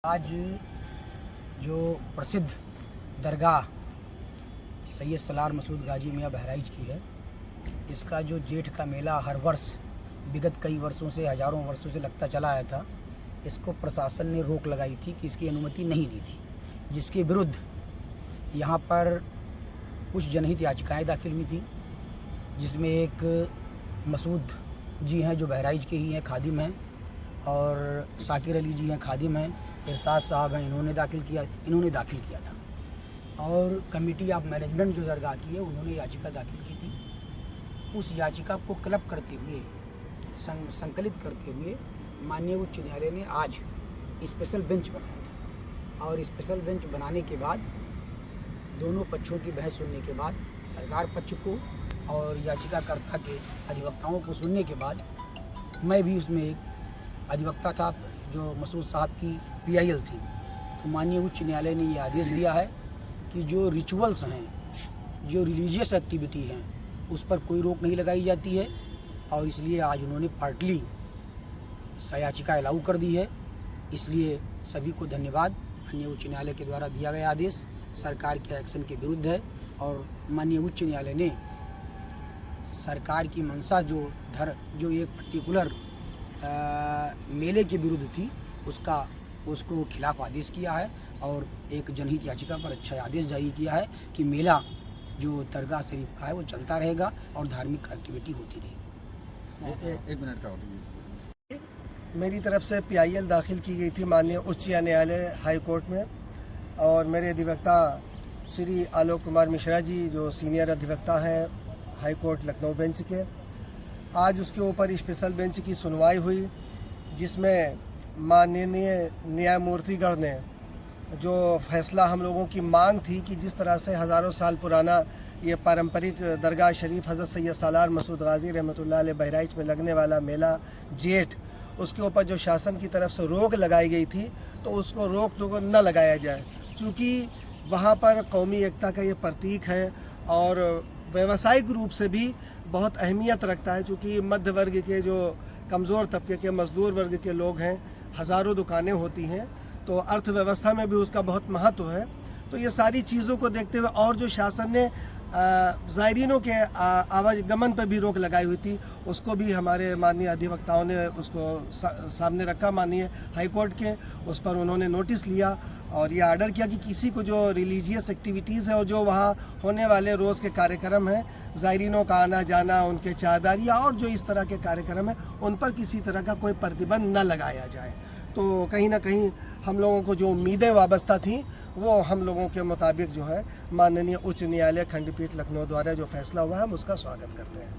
आज जो प्रसिद्ध दरगाह सैयद सलार मसूद गाजी मियाँ बहराइच की है, इसका जो जेठ का मेला हर वर्ष विगत कई वर्षों से हज़ारों वर्षों से लगता चला आया था, इसको प्रशासन ने रोक लगाई थी कि इसकी अनुमति नहीं दी थी, जिसके विरुद्ध यहाँ पर कुछ जनहित याचिकाएं दाखिल हुई थी, जिसमें एक मसूद जी हैं जो बहराइच के ही हैं, खादिम हैं, और साकिर अली जी हैं, खादिम हैं, इरशाद साहब हैं, इन्होंने दाखिल किया था। और कमेटी ऑफ मैनेजमेंट जो दरगाह की है, उन्होंने याचिका दाखिल की थी। उस याचिका को क्लब करते हुए, संकलित करते हुए माननीय उच्च न्यायालय ने आज स्पेशल बेंच बनाया था। और स्पेशल बेंच बनाने के बाद दोनों पक्षों की बहस सुनने के बाद, सरकार पक्ष को और याचिकाकर्ता के अधिवक्ताओं को सुनने के बाद, मैं भी उसमें एक अधिवक्ता था जो मसूद साहब की PIL थी, तो माननीय उच्च न्यायालय ने ये आदेश दिया है कि जो रिचुअल्स हैं, जो रिलीजियस एक्टिविटी हैं, उस पर कोई रोक नहीं लगाई जाती है। और इसलिए आज उन्होंने पार्टली याचिका अलाउ कर दी है। इसलिए सभी को धन्यवाद। माननीय उच्च न्यायालय के द्वारा दिया गया आदेश सरकार के एक्शन के विरुद्ध है, और माननीय उच्च न्यायालय ने सरकार की मंशा जो एक पर्टिकुलर मेले के विरुद्ध थी, उसको खिलाफ आदेश किया है, और एक जनहित याचिका पर अच्छा आदेश जारी किया है कि मेला जो दरगाह शरीफ का है वो चलता रहेगा और धार्मिक एक्टिविटी होती रहेगी। एक मिनट का ऑर्डर। मेरी तरफ से PIL दाखिल की गई थी माननीय उच्च न्यायालय हाई कोर्ट में, और मेरे अधिवक्ता श्री आलोक कुमार मिश्रा जी जो सीनियर अधिवक्ता हैं हाई कोर्ट लखनऊ बेंच के, आज उसके ऊपर स्पेशल बेंच की सुनवाई हुई, जिसमें माननीय न्यायमूर्तिगण ने जो फैसला हम लोगों की मांग थी कि जिस तरह से हज़ारों साल पुराना ये पारंपरिक दरगाह शरीफ हज़रत सैयद सलार मसूद गाजी रहमतुल्लाह अलैह बहराइच में लगने वाला मेला जेठ, उसके ऊपर जो शासन की तरफ से रोक लगाई गई थी, तो उसको रोक तो न लगाया जाए, क्योंकि वहाँ पर कौमी एकता का ये प्रतीक है और व्यावसायिक रूप से भी बहुत अहमियत रखता है, क्योंकि मध्य वर्ग के जो कमज़ोर तबके के मज़दूर वर्ग के लोग हैं, हज़ारों दुकानें होती हैं, तो अर्थव्यवस्था में भी उसका बहुत महत्व है। तो ये सारी चीज़ों को देखते हुए, और जो शासन ने ज़ायरीनों के आवागमन पर भी रोक लगाई हुई थी, उसको भी हमारे माननीय अधिवक्ताओं ने उसको सामने रखा माननीय हाई कोर्ट के, उस पर उन्होंने नोटिस लिया और ये आर्डर किया कि किसी को जो रिलीजियस एक्टिविटीज़ हैं और जो वहाँ होने वाले रोज़ के कार्यक्रम हैं, ज़ायरीनों का आना जाना, उनके चाहदारियाँ और जो इस तरह के कार्यक्रम हैं, उन पर किसी तरह का कोई प्रतिबंध न लगाया जाए। तो कहीं ना कहीं हम लोगों को जो उम्मीदें वाबस्ता थीं, वो हम लोगों के मुताबिक जो है माननीय उच्च न्यायालय खंडपीठ लखनऊ द्वारा जो फैसला हुआ है, हम उसका स्वागत करते हैं।